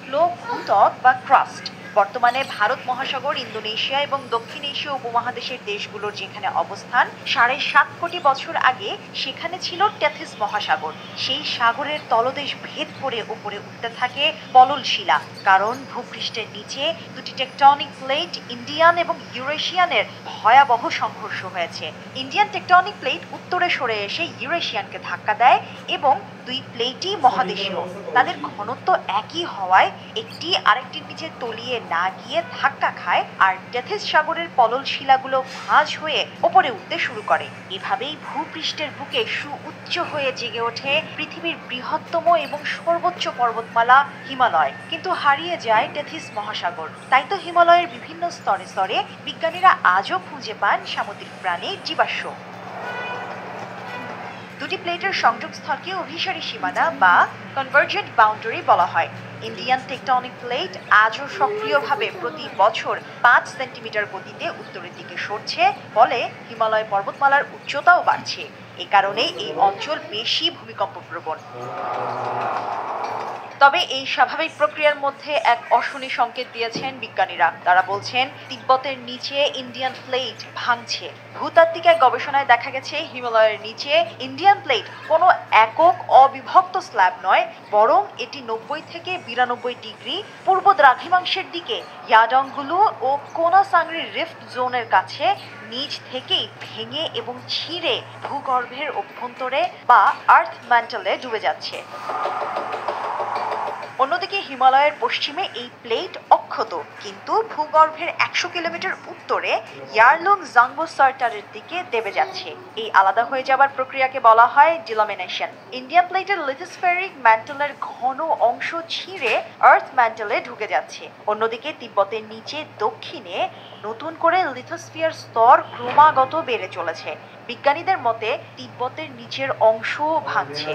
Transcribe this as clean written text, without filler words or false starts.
শুক্ল ভূত্বক বা ক্রাস্ট। বর্তমানে ভারত মহাসাগর, ইন্দোনেশিয়া এবং দক্ষিণ এশীয় উপমহাদেশের দেশগুলোর যেখানে অবস্থান, 7.5 কোটি বছর আগে সেখানে ছিল টেথিস মহাসাগর। সেই সাগরের তলদেশ ভেদ করে উপরে উঠতে থাকে পলল শিলা, কারণ ভূপৃষ্ঠের নিচে দুটি টেকটনিক প্লেট ইন্ডিয়ান এবং ইউরেশিয়ানের ভয়াবহ সংঘর্ষ হয়েছে। ইন্ডিয়ান টেকটনিক প্লেট উত্তরে সরে এসে ইউরেশিয়ানকে ধাক্কা দেয় এবং দুই প্লেটই মহাদেশীয়। তাদের ঘনত্ব একই হওয়ায় একটি আরেকটির নিচে তলিয়ে না গিয়ে ধাক্কা খায়, আর টেথিস সাগরের পলল শিলাগুলো ভাঁজ হয়ে ওপরে উঠতে শুরু করে। এভাবেই ভূপৃষ্ঠের বুকে সুউচ্চ হয়ে জেগে ওঠে পৃথিবীর বৃহত্তম এবং সর্বোচ্চ পর্বতমালা হিমালয়। কিন্তু হারিয়ে যায় টেথিস মহাসাগর। তাই তো হিমালয়ের বিভিন্ন স্তরে স্তরে বিজ্ঞানীরা আজও খুঁজে পান সামুদ্রিক প্রাণীর জীবাশ্ম। দুটি প্লেটের সংযোগস্থলকে অভিসারী সীমানা বা কনভার্জেন্ট বাউন্ডারি বলা হয়। ইন্ডিয়ান টেকটনিক প্লেট আজও সক্রিয়ভাবে প্রতি বছর 5 সেন্টিমিটার গতিতে উত্তরের দিকে সরছে, ফলে হিমালয় পর্বতমালার উচ্চতাও বাড়ছে। এ কারণে এই অঞ্চল বেশি ভূমিকম্প প্রবণ। তবে এই স্বাভাবিক প্রক্রিয়ার মধ্যে এক অশনি সংকেত দিয়েছেন বিজ্ঞানীরা। তারা বলছেন, তিব্বতের নিচে ইন্ডিয়ান প্লেট ভাঙছে। ভূতাত্ত্বিক এক গবেষণায় দেখা গেছে, হিমালয়ের নিচে ইন্ডিয়ান প্লেট কোনো একক অবিভক্ত স্ল্যাব নয়, বরং এটি 90 থেকে 92 ডিগ্রি পূর্ব দ্রাঘিমাংশের দিকে ইয়াডংগুলু ও কোনাসাংরি রিফট জোনের কাছে নিচ থেকেই ভেঙে এবং ছিঁড়ে ভূগর্ভের অভ্যন্তরে বা আর্থ ম্যান্টলে ডুবে যাচ্ছে। অন্যদিকে হিমালয়ের পশ্চিমে এই প্লেট অক্ষত, কিন্তু ভূগর্ভের 100 কিলোমিটার উত্তরে ইয়ারলুং জাংবো সার্টারের দিকে দেবে যাচ্ছে। এই আলাদা হয়ে যাবার প্রক্রিয়াকে বলা হয় ডিলামিনেশন। ইন্ডিয়ান প্লেটের লিথোস্ফেরিক ম্যান্টলের ঘন অংশ ছিঁড়ে আর্থ ম্যান্টলে ঢুকে যাচ্ছে। অন্যদিকে তিব্বতের নিচে দক্ষিণে নতুন করে লিথোস্ফিয়ার স্তর ক্রমাগত বেড়ে চলেছে। বিজ্ঞানীদের মতে তিব্বতের নিচের অংশও ভাঙছে।